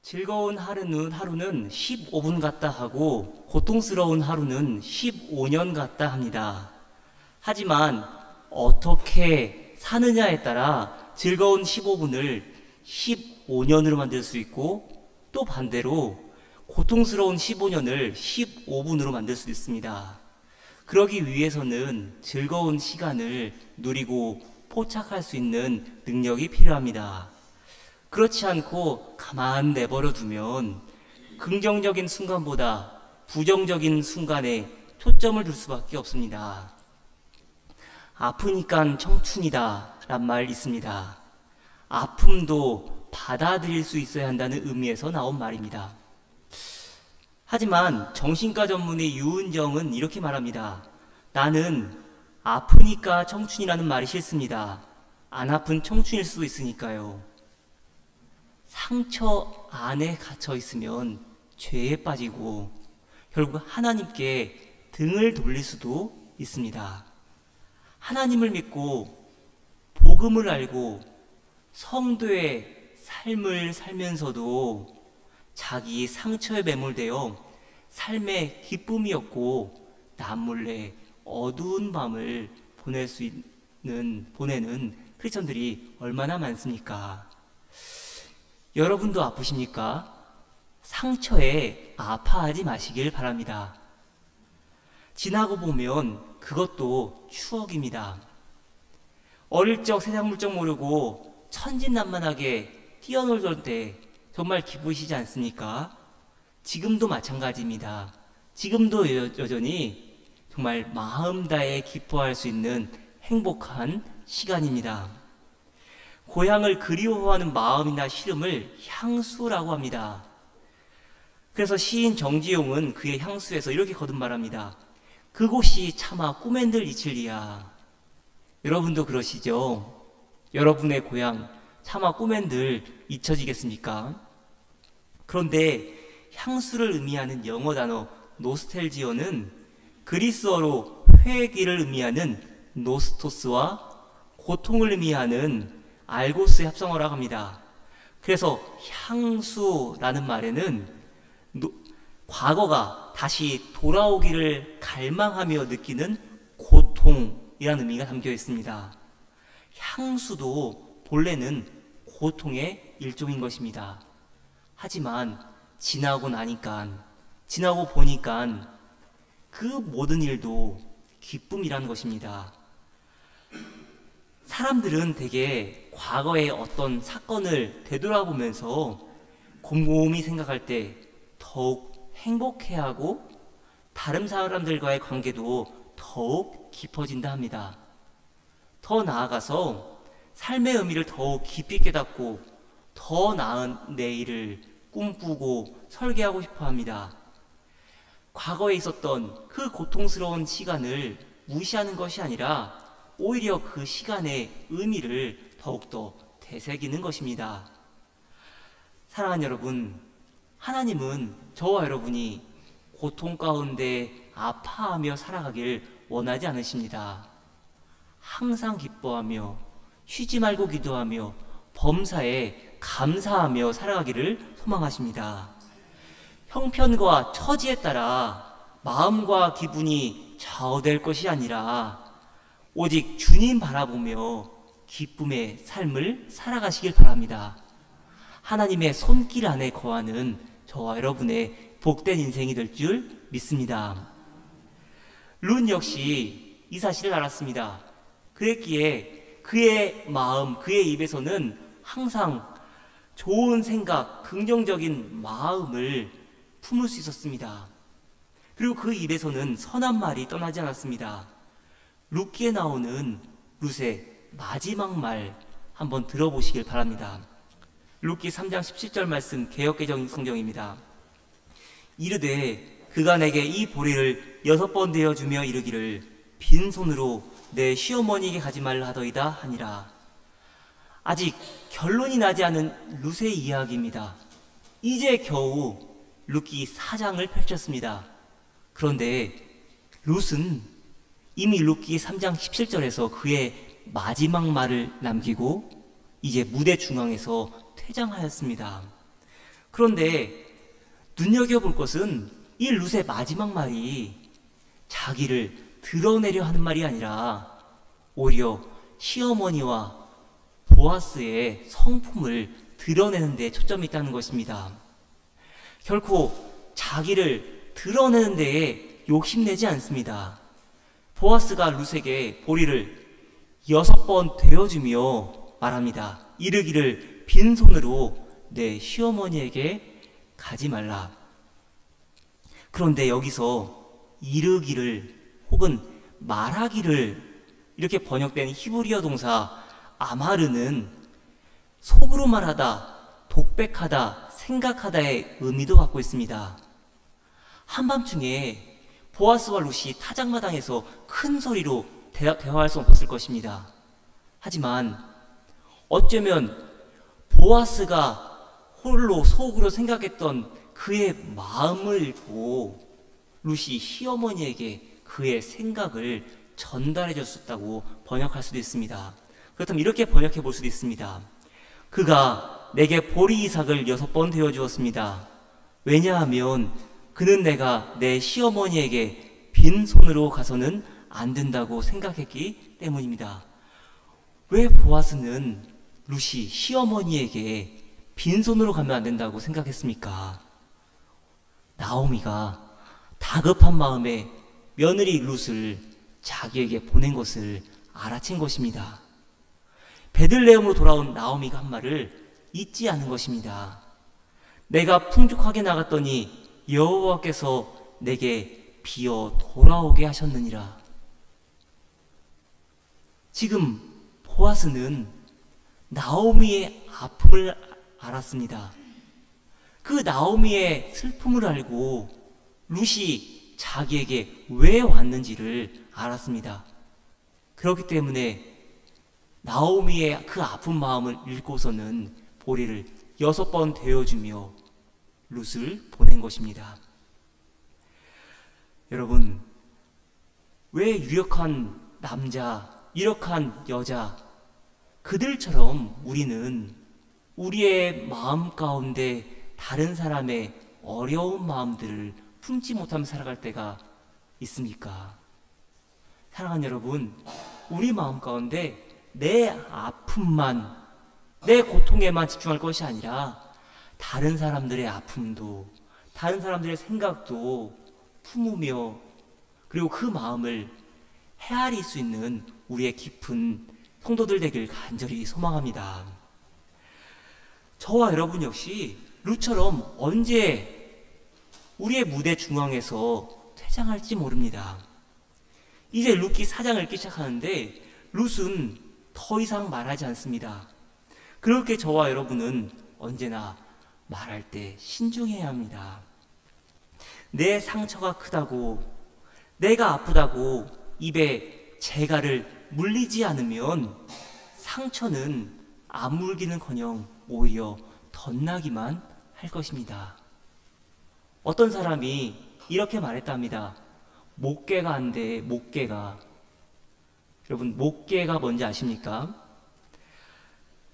즐거운 하루는 15분 같다 하고 고통스러운 하루는 15년 같다 합니다. 하지만 어떻게 사느냐에 따라 즐거운 15분을 15년으로 만들 수 있고 또 반대로 고통스러운 15년을 15분으로 만들 수 있습니다. 그러기 위해서는 즐거운 시간을 누리고 포착할 수 있는 능력이 필요합니다. 그렇지 않고 가만 내버려 두면 긍정적인 순간보다 부정적인 순간에 초점을 둘 수밖에 없습니다. 아프니까 청춘이다 란 말 있습니다. 아픔도 받아들일 수 있어야 한다는 의미에서 나온 말입니다. 하지만 정신과 전문의 유은정은 이렇게 말합니다. 나는 아프니까 청춘이라는 말이 싫습니다. 안 아픈 청춘일 수도 있으니까요. 상처 안에 갇혀 있으면 죄에 빠지고 결국 하나님께 등을 돌릴 수도 있습니다. 하나님을 믿고 복음을 알고 성도의 삶을 살면서도 자기 상처에 매몰되어 삶의 기쁨이 없고 남몰래 어두운 밤을 보내는 크리스천들이 얼마나 많습니까? 여러분도 아프십니까? 상처에 아파하지 마시길 바랍니다. 지나고 보면 그것도 추억입니다. 어릴 적 세상 물정 모르고 천진난만하게 뛰어놀던 때 정말 기쁘시지 않습니까? 지금도 마찬가지입니다. 지금도 여전히 정말 마음 다해 기뻐할 수 있는 행복한 시간입니다. 고향을 그리워하는 마음이나 시름을 향수라고 합니다. 그래서 시인 정지용은 그의 향수에서 이렇게 거듭말합니다. 그곳이 차마 꿈엔들 이칠리야. 여러분도 그러시죠? 여러분의 고향 차마 꿈엔들 잊혀지겠습니까? 그런데 향수를 의미하는 영어 단어 노스텔지어는 그리스어로 회귀를 의미하는 노스토스와 고통을 의미하는 알고스의 합성어라고 합니다. 그래서 향수라는 말에는 과거가 다시 돌아오기를 갈망하며 느끼는 고통이라는 의미가 담겨 있습니다. 향수도 본래는 고통의 일종인 것입니다. 하지만 지나고 보니까 그 모든 일도 기쁨이라는 것입니다. 사람들은 대개 과거의 어떤 사건을 되돌아보면서 곰곰이 생각할 때 더욱 행복해하고 다른 사람들과의 관계도 더욱 깊어진다 합니다. 더 나아가서 삶의 의미를 더욱 깊이 깨닫고 더 나은 내일을 꿈꾸고 설계하고 싶어 합니다. 과거에 있었던 그 고통스러운 시간을 무시하는 것이 아니라 오히려 그 시간의 의미를 더욱더 되새기는 것입니다. 사랑하는 여러분, 하나님은 저와 여러분이 고통 가운데 아파하며 살아가길 원하지 않으십니다. 항상 기뻐하며 쉬지 말고 기도하며 범사에 감사하며 살아가기를 소망하십니다. 형편과 처지에 따라 마음과 기분이 좌우될 것이 아니라 오직 주님 바라보며 기쁨의 삶을 살아가시길 바랍니다. 하나님의 손길 안에 거하는 저와 여러분의 복된 인생이 될 줄 믿습니다. 룬 역시 이 사실을 알았습니다. 그랬기에 그의 마음, 그의 입에서는 항상 좋은 생각, 긍정적인 마음을 품을 수 있었습니다. 그리고 그 입에서는 선한 말이 떠나지 않았습니다. 룻기에 나오는 룻의 마지막 말 한번 들어보시길 바랍니다. 룻기 3장 17절 말씀 개역개정 성경입니다. 이르되 그가 내게 이 보리를 6번 되어주며 이르기를 빈손으로 내 시어머니에게 가지 말라 하더이다 하니라. 아직 결론이 나지 않은 룻의 이야기입니다. 이제 겨우 룻기 4장을 펼쳤습니다. 그런데 룻은 이미 룻기 3장 17절에서 그의 마지막 말을 남기고 이제 무대 중앙에서 퇴장하였습니다. 그런데 눈여겨볼 것은 이 룻의 마지막 말이 자기를 드러내려 하는 말이 아니라 오히려 시어머니와 보아스의 성품을 드러내는 데 초점이 있다는 것입니다. 결코 자기를 드러내는 데에 욕심내지 않습니다. 보아스가 룻에게 보리를 6번 되어주며 말합니다. 이르기를 빈손으로 내 시어머니에게 가지 말라. 그런데 여기서 이르기를 혹은 말하기를 이렇게 번역된 히브리어 동사 아마르는 속으로 말하다, 독백하다, 생각하다의 의미도 갖고 있습니다. 한밤중에 보아스와 룻이 타작마당에서 큰 소리로 대화할 수 없었을 것입니다. 하지만 어쩌면 보아스가 홀로 속으로 생각했던 그의 마음을 읽고 룻이 시어머니에게 그의 생각을 전달해 줬었다고 번역할 수도 있습니다. 그렇다면 이렇게 번역해 볼 수도 있습니다. 그가 내게 보리 이삭을 6번 되어 주었습니다. 왜냐하면 그는 내가 내 시어머니에게 빈손으로 가서는 안 된다고 생각했기 때문입니다. 왜 보아스는 룻이 시어머니에게 빈손으로 가면 안 된다고 생각했습니까? 나오미가 다급한 마음에 며느리 룻을 자기에게 보낸 것을 알아챈 것입니다. 베들레헴으로 돌아온 나오미가 한 말을 잊지 않은 것입니다. 내가 풍족하게 나갔더니 여호와께서 내게 비어 돌아오게 하셨느니라. 지금 보아스는 나오미의 아픔을 알았습니다. 그 나오미의 슬픔을 알고 룻이 자기에게 왜 왔는지를 알았습니다. 그렇기 때문에 나오미의 그 아픈 마음을 읽고서는 보리를 6번 되어주며 룻을 보낸 것입니다. 여러분, 왜 유력한 남자, 유력한 여자, 그들처럼 우리는 우리의 마음 가운데 다른 사람의 어려운 마음들을 품지 못하며 살아갈 때가 있습니까? 사랑하는 여러분, 우리 마음 가운데 내 아픔만, 내 고통에만 집중할 것이 아니라 다른 사람들의 아픔도, 다른 사람들의 생각도 품으며 그리고 그 마음을 헤아릴 수 있는 우리의 깊은 성도들 되길 간절히 소망합니다. 저와 여러분 역시 룻처럼 언제 우리의 무대 중앙에서 퇴장할지 모릅니다. 이제 룻기 4장을 읽기 시작하는데 룻은 더 이상 말하지 않습니다. 그렇게 저와 여러분은 언제나 말할 때 신중해야 합니다. 내 상처가 크다고, 내가 아프다고 입에 재갈을 물리지 않으면 상처는 아물기는커녕 오히려 덧나기만 할 것입니다. 어떤 사람이 이렇게 말했답니다. 목개가 안 돼, 목개가. 여러분, 목개가 뭔지 아십니까?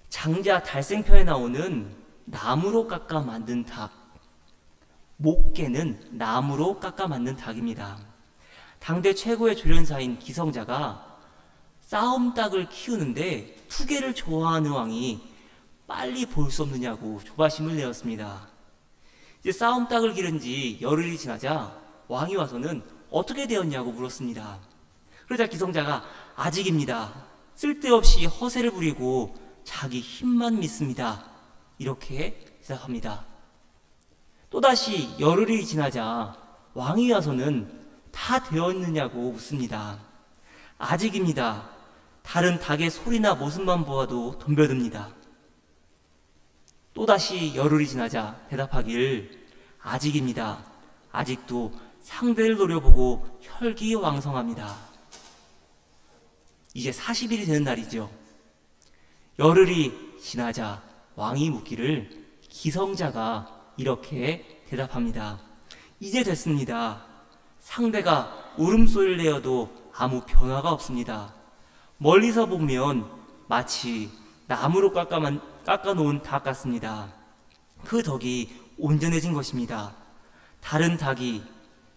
장자 달생편에 나오는 나무로 깎아 만든 닭. 목개는 나무로 깎아 만든 닭입니다. 당대 최고의 조련사인 기성자가 싸움닭을 키우는데 투개를 좋아하는 왕이 빨리 볼 수 없느냐고 조바심을 내었습니다. 이제 싸움닭을 기른 지 열흘이 지나자 왕이 와서는 어떻게 되었냐고 물었습니다. 그러자 기성자가 아직입니다. 쓸데없이 허세를 부리고 자기 힘만 믿습니다. 이렇게 대답합니다. 또다시 열흘이 지나자 왕이 와서는 다 되었느냐고 묻습니다. 아직입니다. 다른 닭의 소리나 모습만 보아도 덤벼듭니다. 또다시 열흘이 지나자 대답하길 아직입니다. 아직도 상대를 노려보고 혈기왕성합니다. 이제 40일이 되는 날이죠. 열흘이 지나자 왕이 묻기를 기성자가 이렇게 대답합니다. 이제 됐습니다. 상대가 울음소리를 내어도 아무 변화가 없습니다. 멀리서 보면 마치 나무로 깎아놓은 닭 같습니다. 그 덕이 온전해진 것입니다. 다른 닭이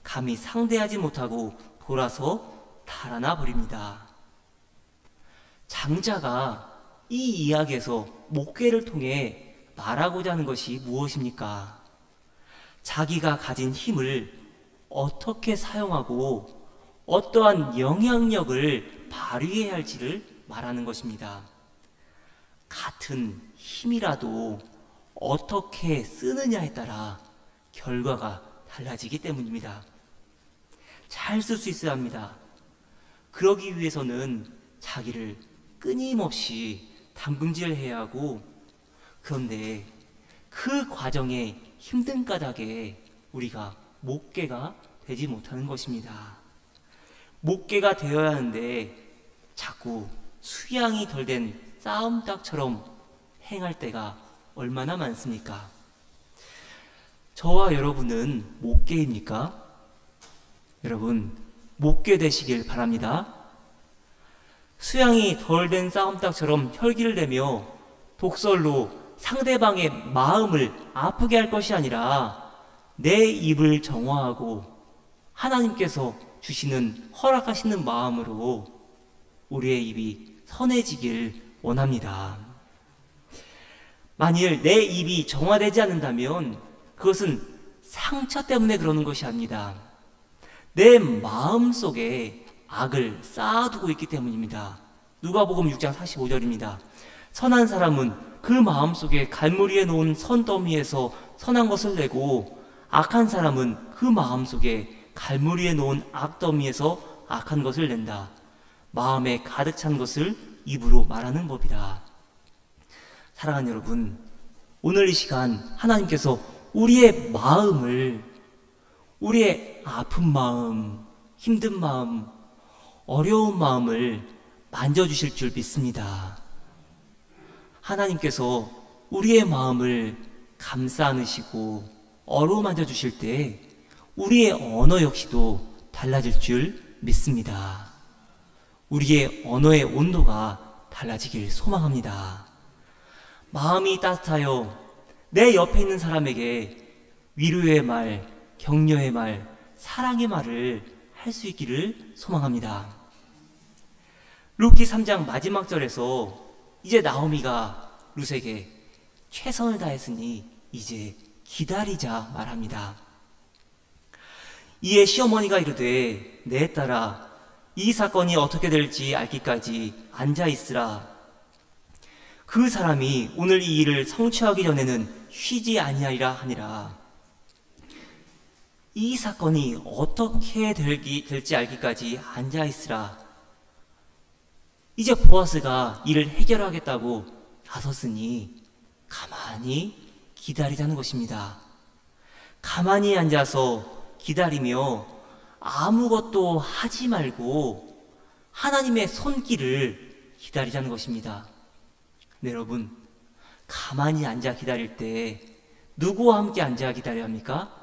감히 상대하지 못하고 돌아서 달아나 버립니다. 장자가 이 이야기에서 목괴를 통해 말하고자 하는 것이 무엇입니까? 자기가 가진 힘을 어떻게 사용하고 어떠한 영향력을 발휘해야 할지를 말하는 것입니다. 같은 힘이라도 어떻게 쓰느냐에 따라 결과가 달라지기 때문입니다. 잘 쓸 수 있어야 합니다. 그러기 위해서는 자기를 끊임없이 담금질해야 하고, 그런데 그 과정에 힘든 까닭에 우리가 목괴가 되지 못하는 것입니다. 목괴가 되어야 하는데 자꾸 수양이 덜 된 싸움닭처럼 행할 때가 얼마나 많습니까? 저와 여러분은 목괴입니까? 여러분, 목괴 되시길 바랍니다. 수양이 덜 된 싸움닭처럼 혈기를 내며 독설로 상대방의 마음을 아프게 할 것이 아니라 내 입을 정화하고 하나님께서 주시는 허락하시는 마음으로 우리의 입이 선해지길 원합니다. 만일 내 입이 정화되지 않는다면 그것은 상처 때문에 그러는 것이 아닙니다. 내 마음 속에 악을 쌓아두고 있기 때문입니다. 누가복음 6장 45절입니다. 선한 사람은 그 마음 속에 갈무리에 놓은 선더미에서 선한 것을 내고, 악한 사람은 그 마음 속에 갈무리에 놓은 악더미에서 악한 것을 낸다. 마음에 가득 찬 것을 입으로 말하는 법이다. 사랑하는 여러분, 오늘 이 시간 하나님께서 우리의 마음을, 우리의 아픈 마음, 힘든 마음, 어려운 마음을 만져주실 줄 믿습니다. 하나님께서 우리의 마음을 감싸 안으시고 어루만져 주실 때 우리의 언어 역시도 달라질 줄 믿습니다. 우리의 언어의 온도가 달라지길 소망합니다. 마음이 따뜻하여 내 옆에 있는 사람에게 위로의 말, 격려의 말, 사랑의 말을 할 수 있기를 소망합니다. 룻기 3장 마지막 절에서 이제 나오미가 룻에게 최선을 다했으니 이제 기다리자 말합니다. 이에 시어머니가 이르되 내 딸아, 이 사건이 어떻게 될지 알기까지 앉아있으라. 그 사람이 오늘 이 일을 성취하기 전에는 쉬지 아니하리라 하니라. 이 사건이 어떻게 될지 알기까지 앉아있으라. 이제 보아스가 이를 해결하겠다고 나섰으니 가만히 기다리자는 것입니다. 가만히 앉아서 기다리며 아무것도 하지 말고 하나님의 손길을 기다리자는 것입니다. 네, 여러분, 가만히 앉아 기다릴 때 누구와 함께 앉아 기다려야 합니까?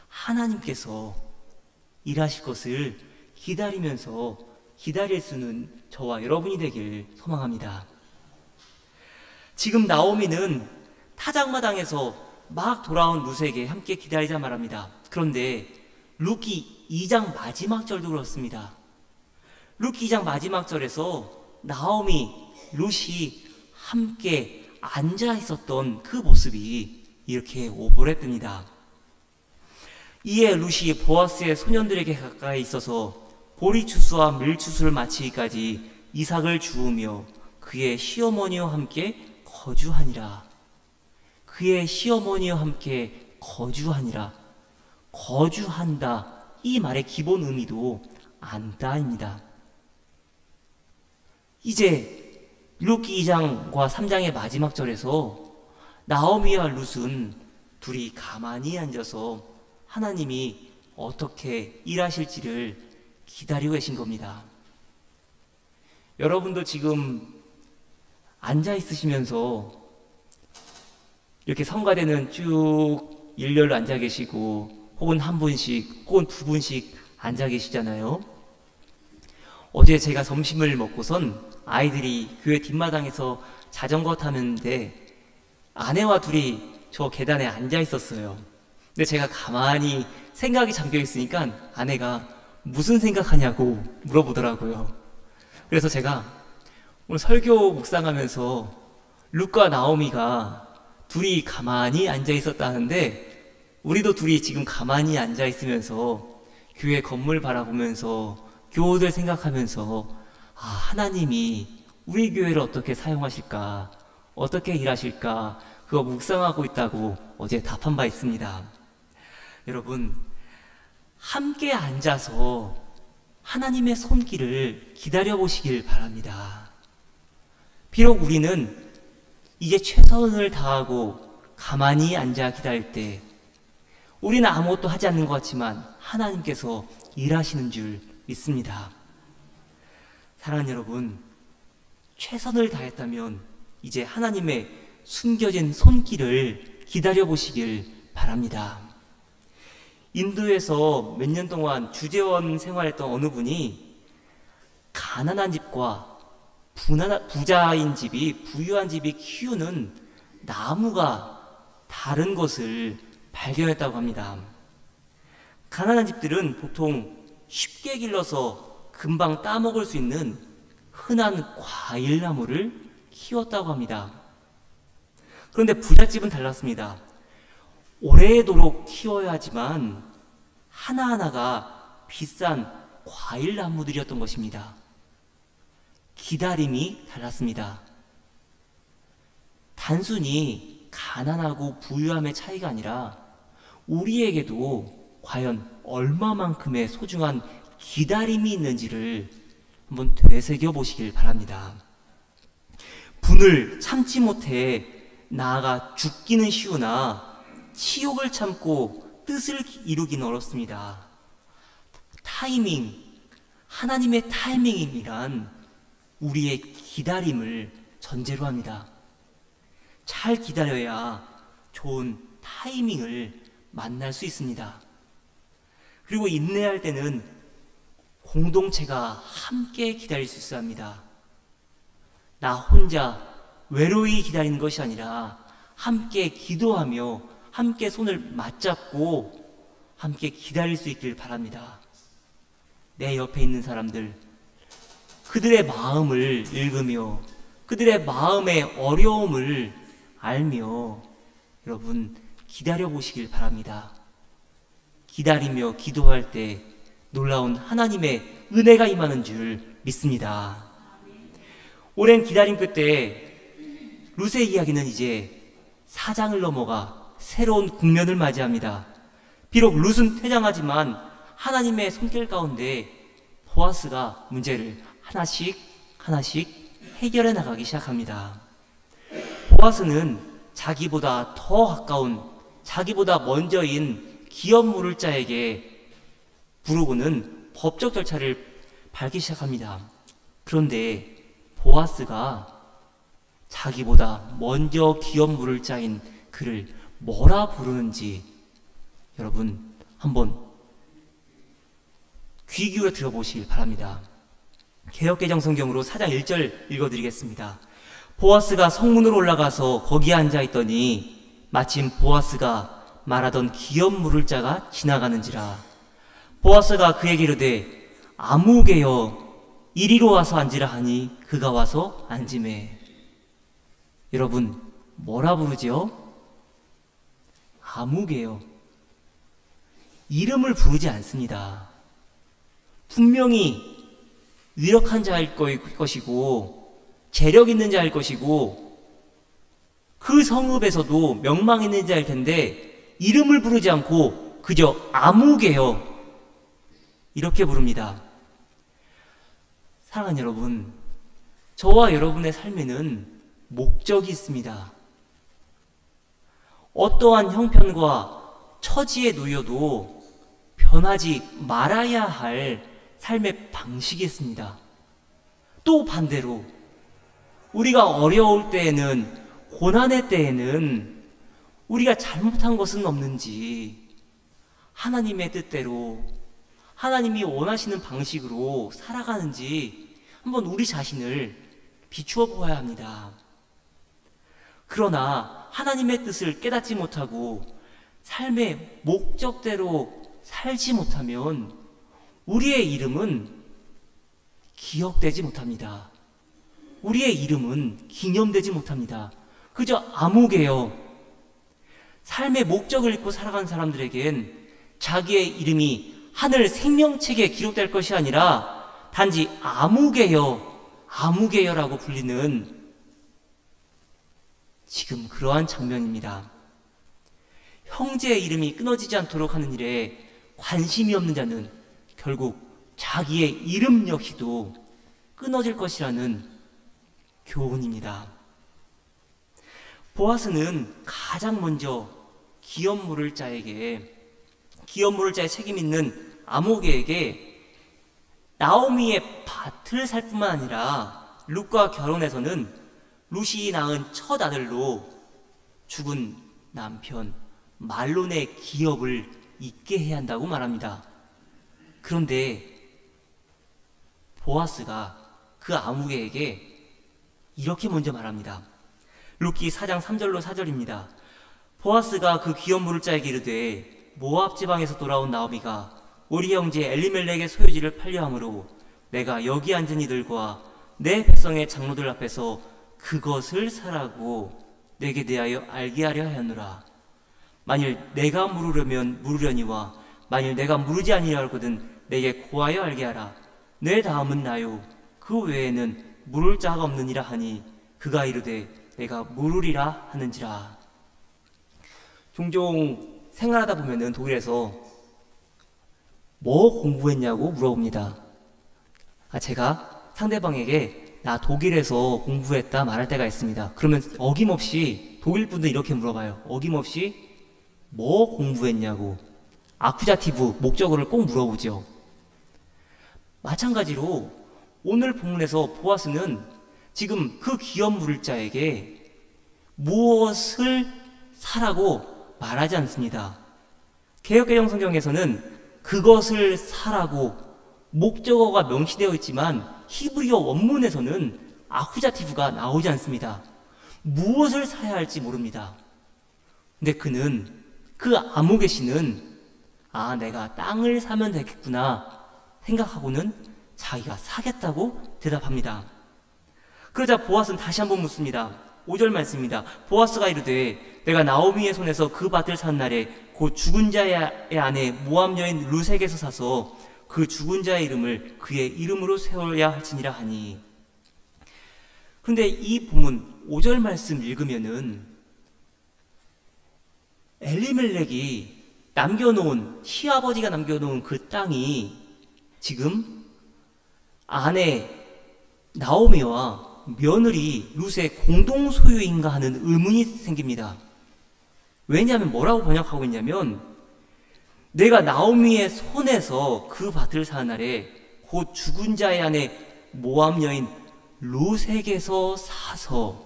하나님께서 일하실 것을 기다리면서 기다릴 수는 저와 여러분이 되길 소망합니다. 지금 나오미는 타작마당에서 막 돌아온 룻에게 함께 기다리자 말합니다. 그런데 룻기 2장 마지막 절도 그렇습니다. 룻기 2장 마지막 절에서 나오미, 룻이 함께 앉아 있었던 그 모습이 이렇게 오버랩됩니다. 이에 룻이 보아스의 소년들에게 가까이 있어서 보리추수와 밀추수를 마치기까지 이삭을 주우며 그의 시어머니와 함께 거주하니라. 그의 시어머니와 함께 거주하니라. 거주한다, 이 말의 기본 의미도 안다입니다. 이제 룻기 2장과 3장의 마지막 절에서 나오미와 룻은 둘이 가만히 앉아서 하나님이 어떻게 일하실지를 기다리고 계신 겁니다. 여러분도 지금 앉아 있으시면서 이렇게 성가대는 쭉 일렬로 앉아 계시고 혹은 한 분씩 혹은 두 분씩 앉아 계시잖아요. 어제 제가 점심을 먹고선 아이들이 교회 뒷마당에서 자전거 타는데 아내와 둘이 저 계단에 앉아 있었어요. 근데 제가 가만히 생각이 잠겨 있으니까 아내가 무슨 생각하냐고 물어보더라고요. 그래서 제가 오늘 설교 묵상하면서 룻과 나오미가 둘이 가만히 앉아 있었다는데, 우리도 둘이 지금 가만히 앉아 있으면서 교회 건물 바라보면서 교우들 생각하면서 하나님이 우리 교회를 어떻게 사용하실까, 어떻게 일하실까, 그거 묵상하고 있다고 어제 답한 바 있습니다. 여러분, 함께 앉아서 하나님의 손길을 기다려보시길 바랍니다. 비록 우리는 이제 최선을 다하고 가만히 앉아 기다릴 때 우리는 아무것도 하지 않는 것 같지만 하나님께서 일하시는 줄 믿습니다. 사랑하는 여러분, 최선을 다했다면 이제 하나님의 숨겨진 손길을 기다려보시길 바랍니다. 인도에서 몇 년 동안 주재원 생활했던 어느 분이 가난한 집과 부자인 집이, 부유한 집이 키우는 나무가 다른 것을 발견했다고 합니다. 가난한 집들은 보통 쉽게 길러서 금방 따먹을 수 있는 흔한 과일나무를 키웠다고 합니다. 그런데 부잣집은 달랐습니다. 오래도록 키워야 하지만 하나하나가 비싼 과일나무들이었던 것입니다. 기다림이 달랐습니다. 단순히 가난하고 부유함의 차이가 아니라 우리에게도 과연 얼마만큼의 소중한 기다림이 있는지를 한번 되새겨 보시길 바랍니다. 분을 참지 못해 나아가 죽기는 쉬우나 치욕을 참고 뜻을 이루기는 어렵습니다. 타이밍, 하나님의 타이밍이란 우리의 기다림을 전제로 합니다. 잘 기다려야 좋은 타이밍을 만날 수 있습니다. 그리고 인내할 때는 공동체가 함께 기다릴 수 있어야 합니다. 나 혼자 외로이 기다리는 것이 아니라 함께 기도하며 함께 손을 맞잡고 함께 기다릴 수 있길 바랍니다. 내 옆에 있는 사람들, 그들의 마음을 읽으며 그들의 마음의 어려움을 알며 여러분 기다려 보시길 바랍니다. 기다리며 기도할 때 놀라운 하나님의 은혜가 임하는 줄 믿습니다. 오랜 기다림 끝에 룻의 이야기는 이제 4장을 넘어가 새로운 국면을 맞이합니다. 비록 룻은 퇴장하지만 하나님의 손길 가운데 보아스가 문제를 하나씩 해결해 나가기 시작합니다. 보아스는 자기보다 더 가까운, 자기보다 먼저인 기업 무를자에게 부르고는 법적 절차를 밟기 시작합니다. 그런데 보아스가 자기보다 먼저 기업 무를자인 그를 뭐라 부르는지 여러분 한번 귀 기울여 들어보시길 바랍니다. 개역개정 성경으로 4장 1절 읽어드리겠습니다. 보아스가 성문으로 올라가서 거기에 앉아있더니 마침 보아스가 말하던 기업 물을 자가 지나가는지라. 보아스가 그에게 이르되 아무개여 이리로 와서 앉으라 하니 그가 와서 앉으매. 여러분 뭐라 부르지요? 아무개요. 이름을 부르지 않습니다. 분명히 위력한 자일 것이고 재력 있는 자일 것이고 그 성읍에서도 명망 있는 자일 텐데 이름을 부르지 않고 그저 아무개요 이렇게 부릅니다. 사랑하는 여러분, 저와 여러분의 삶에는 목적이 있습니다. 어떠한 형편과 처지에 놓여도 변하지 말아야 할 삶의 방식이 있습니다. 또 반대로 우리가 어려울 때에는, 고난의 때에는 우리가 잘못한 것은 없는지 하나님의 뜻대로 하나님이 원하시는 방식으로 살아가는지 한번 우리 자신을 비추어 보아야 합니다. 그러나 하나님의 뜻을 깨닫지 못하고 삶의 목적대로 살지 못하면 우리의 이름은 기억되지 못합니다. 우리의 이름은 기념되지 못합니다. 그저 아무개요. 삶의 목적을 잃고 살아가는 사람들에겐 자기의 이름이 하늘 생명책에 기록될 것이 아니라 단지 아무개요라고 불리는 지금 그러한 장면입니다. 형제의 이름이 끊어지지 않도록 하는 일에 관심이 없는 자는 결국 자기의 이름 역시도 끊어질 것이라는 교훈입니다. 보아스는 가장 먼저 기업 물을 자의 책임 있는 아모개에게 나오미의 밭을 살 뿐만 아니라 룻과 결혼해서는 룻이 낳은 첫 아들로 죽은 남편 말론의 기업을 잊게 해야 한다고 말합니다. 그런데 보아스가 그 아모개에게 이렇게 먼저 말합니다. 룻기 4장 3절로 4절입니다. 보아스가 그 기업 물을 자에게 이르되 모압 지방에서 돌아온 나오미가 우리 형제 엘리멜렉의 소유지를 팔려 함으로 내가 여기 앉은 이들과 내 백성의 장로들 앞에서 그것을 사라고 내게 대하여 알게 하려 하였노라. 만일 내가 물으려면 물으려니와 만일 내가 물으지 아니하거든 내게 고하여 알게 하라. 내 다음은 나요. 그 외에는 물을 자가 없느니라 하니 그가 이르되 내가 물으리라 하는지라. 종종 생활하다 보면은 독일에서 뭐 공부했냐고 물어봅니다. 제가 상대방에게 나 독일에서 공부했다 말할 때가 있습니다. 그러면 어김없이 독일 분들 이렇게 물어봐요. 어김없이 뭐 공부했냐고. 아쿠자티브 목적어를 꼭 물어보죠. 마찬가지로 오늘 본문에서 보아스는 지금 그 기업 물을 자에게 무엇을 사라고 말하지 않습니다. 개역개정 성경에서는 그것을 사라고 목적어가 명시되어 있지만 히브리어 원문에서는 아쿠자티브가 나오지 않습니다. 무엇을 사야 할지 모릅니다. 근데 그 아모개 씨는 내가 땅을 사면 되겠구나 생각하고는 자기가 사겠다고 대답합니다. 그러자 보아스는 다시 한번 묻습니다. 5절 말씀입니다. 보아스가 이르되 내가 나오미의 손에서 그 밭을 산 날에 곧 죽은 자의 아내 모압 여인 룻에게서 사서 그 죽은 자의 이름을 그의 이름으로 세워야 할지니라 하니. 그런데 이 본문 5절 말씀 읽으면은 엘리멜렉이 남겨놓은 시아버지가 남겨놓은 그 땅이 지금 아내 나오미와 며느리 룻의 공동 소유인가 하는 의문이 생깁니다. 왜냐하면 뭐라고 번역하고 있냐면 내가 나오미의 손에서 그 밭을 사는 날에 곧 죽은 자의 아내 모압 여인 룻에게서 사서,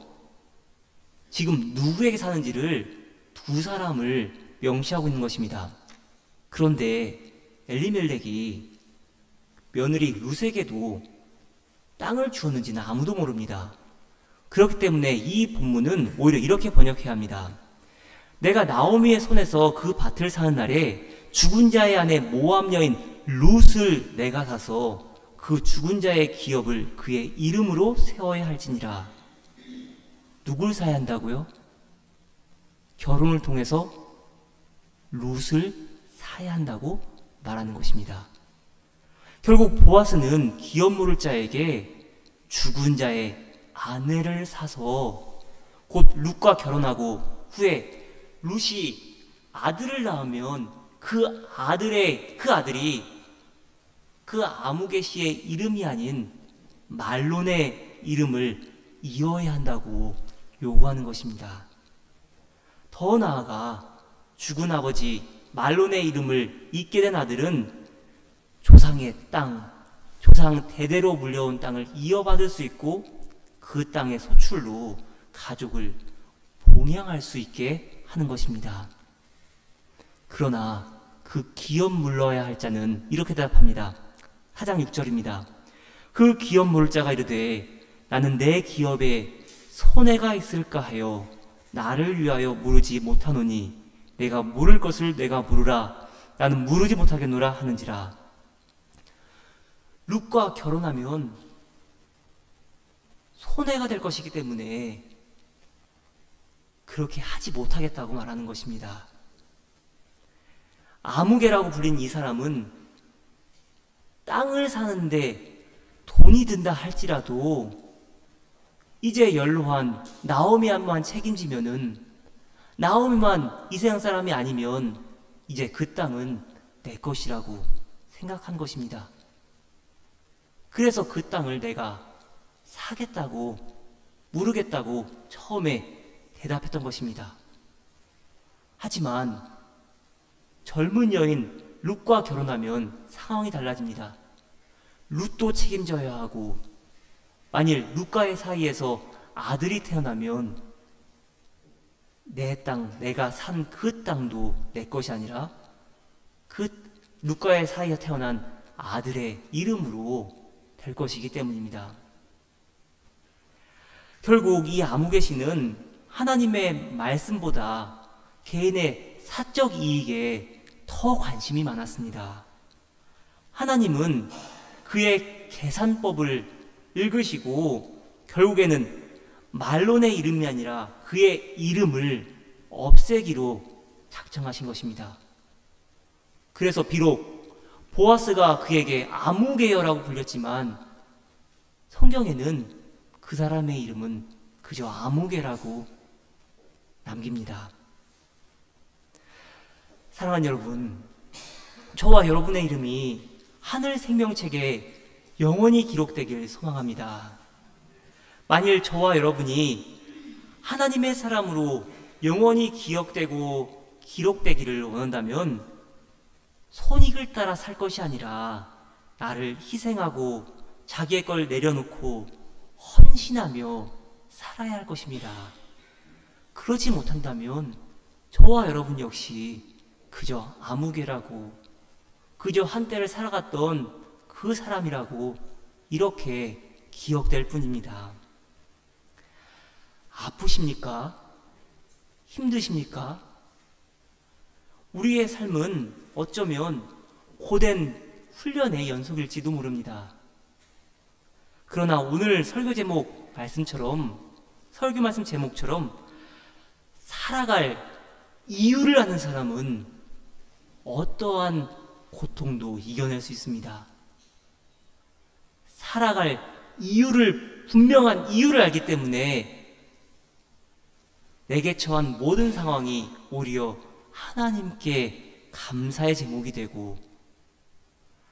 지금 누구에게 사는지를 두 사람을 명시하고 있는 것입니다. 그런데 엘리멜렉이 며느리 룻에게도 땅을 주었는지는 아무도 모릅니다. 그렇기 때문에 이 본문은 오히려 이렇게 번역해야 합니다. 내가 나오미의 손에서 그 밭을 사는 날에 죽은 자의 아내 모압 여인 룻을 내가 사서 그 죽은 자의 기업을 그의 이름으로 세워야 할지니라. 누굴 사야 한다고요? 결혼을 통해서 룻을 사야 한다고 말하는 것입니다. 결국 보아스는 기업 물을 자에게 죽은 자의 아내를 사서 곧 룻과 결혼하고 후에 룻이 아들을 낳으면 그 아들이 그 아무개 씨의 이름이 아닌 말론의 이름을 이어야 한다고 요구하는 것입니다. 더 나아가 죽은 아버지 말론의 이름을 잊게 된 아들은 조상의 땅, 조상 대대로 물려온 땅을 이어받을 수 있고 그 땅의 소출로 가족을 봉양할 수 있게 하는 것입니다. 그러나 그 기업 물러야 할 자는 이렇게 대답합니다. 4장 6절입니다. 그 기업 물을 자가 이르되 나는 내 기업에 손해가 있을까 하여 나를 위하여 물으지 못하노니 내가 물을 것을 내가 물으라. 나는 물으지 못하겠노라 하는지라. 룻과 결혼하면 손해가 될 것이기 때문에 그렇게 하지 못하겠다고 말하는 것입니다. 아무개라고 불린 이 사람은 땅을 사는데 돈이 든다 할지라도 이제 연로한 나오미만 책임지면은, 나오미만 이 세상 사람이 아니면 이제 그 땅은 내 것이라고 생각한 것입니다. 그래서 그 땅을 내가 사겠다고, 물으겠다고 처음에 대답했던 것입니다. 하지만 젊은 여인 룻과 결혼하면 상황이 달라집니다. 룻도 책임져야 하고, 만일 룻과의 사이에서 아들이 태어나면 내 땅, 내가 산 그 땅도 내 것이 아니라 그 룻과의 사이에 태어난 아들의 이름으로 될 것이기 때문입니다. 결국 이 아무개 씨는 하나님의 말씀보다 개인의 사적 이익에 더 관심이 많았습니다. 하나님은 그의 계산법을 읽으시고 결국에는 말론의 이름이 아니라 그의 이름을 없애기로 작정하신 것입니다. 그래서 비록 보아스가 그에게 아무개여라고 불렸지만 성경에는 그 사람의 이름은 그저 아무개라고 남깁니다. 사랑하는 여러분, 저와 여러분의 이름이 하늘 생명책에 영원히 기록되길 소망합니다. 만일 저와 여러분이 하나님의 사람으로 영원히 기억되고 기록되기를 원한다면 손익을 따라 살 것이 아니라 나를 희생하고 자기의 걸 내려놓고 헌신하며 살아야 할 것입니다. 그러지 못한다면 저와 여러분 역시 그저 아무개라고, 그저 한때를 살아갔던 그 사람이라고 이렇게 기억될 뿐입니다. 아프십니까? 힘드십니까? 우리의 삶은 어쩌면 고된 훈련의 연속일지도 모릅니다. 그러나 오늘 설교 제목 말씀처럼, 설교 말씀 제목처럼 살아갈 이유를 아는 사람은 어떠한 고통도 이겨낼 수 있습니다. 살아갈 이유를, 분명한 이유를 알기 때문에 내게 처한 모든 상황이 오히려 하나님께 감사의 제목이 되고,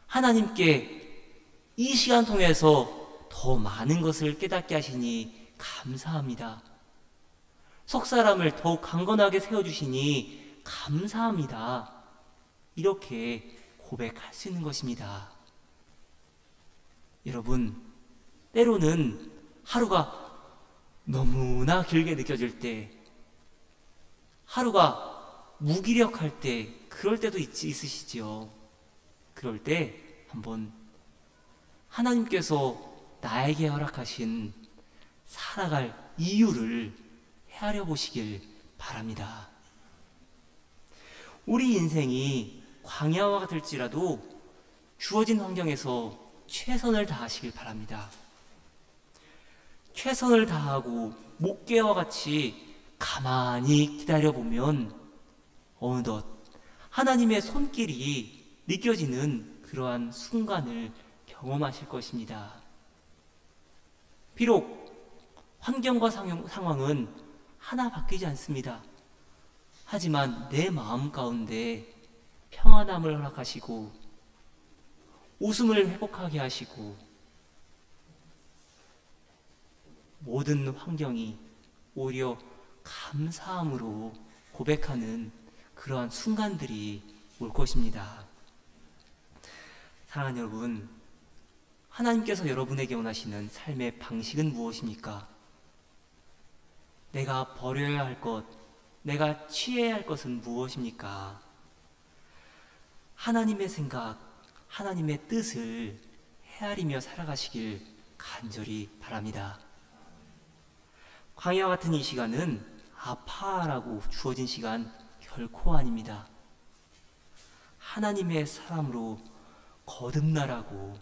하나님께 이 시간 통해서 더 많은 것을 깨닫게 하시니 감사합니다. 속 사람을 더욱 강건하게 세워주시니 감사합니다. 이렇게 고백할 수 있는 것입니다. 여러분, 때로는 하루가 너무나 길게 느껴질 때, 하루가 무기력할 때, 그럴 때도 있으시죠. 그럴 때 한번 하나님께서 나에게 허락하신 살아갈 이유를 헤아려 보시길 바랍니다. 우리 인생이 광야와 같을지라도 주어진 환경에서 최선을 다하시길 바랍니다. 최선을 다하고 목깨와 같이 가만히 기다려보면 어느덧 하나님의 손길이 느껴지는 그러한 순간을 경험하실 것입니다. 비록 환경과 상황은 하나 바뀌지 않습니다. 하지만 내 마음 가운데 평안함을 허락하시고 웃음을 회복하게 하시고 모든 환경이 오히려 감사함으로 고백하는 그러한 순간들이 올 것입니다. 사랑하는 여러분, 하나님께서 여러분에게 원하시는 삶의 방식은 무엇입니까? 내가 버려야 할 것, 내가 취해야 할 것은 무엇입니까? 하나님의 생각, 하나님의 뜻을 헤아리며 살아가시길 간절히 바랍니다. 광야와 같은 이 시간은 아파라고 주어진 시간 결코 아닙니다. 하나님의 사람으로 거듭나라고,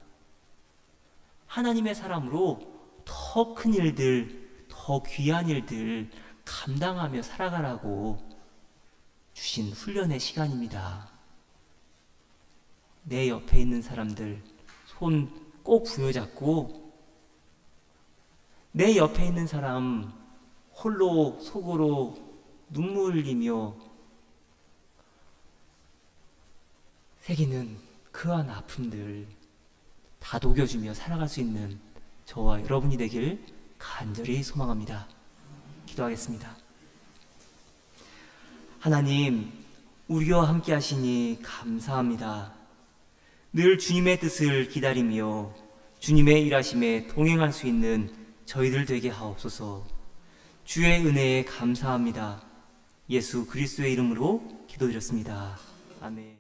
하나님의 사람으로 더 큰 일들, 더 귀한 일들 감당하며 살아가라고 주신 훈련의 시간입니다. 내 옆에 있는 사람들 손 꼭 부여잡고, 내 옆에 있는 사람 홀로 속으로 눈물 흘리며 새기는 그한 아픔들 다 녹여주며 살아갈 수 있는 저와 여러분이 되길 간절히 소망합니다. 기도하겠습니다. 하나님, 우리와 함께 하시니 감사합니다. 늘 주님의 뜻을 기다리며 주님의 일하심에 동행할 수 있는 저희들 되게 하옵소서. 주의 은혜에 감사합니다. 예수 그리스도의 이름으로 기도드렸습니다. 아멘.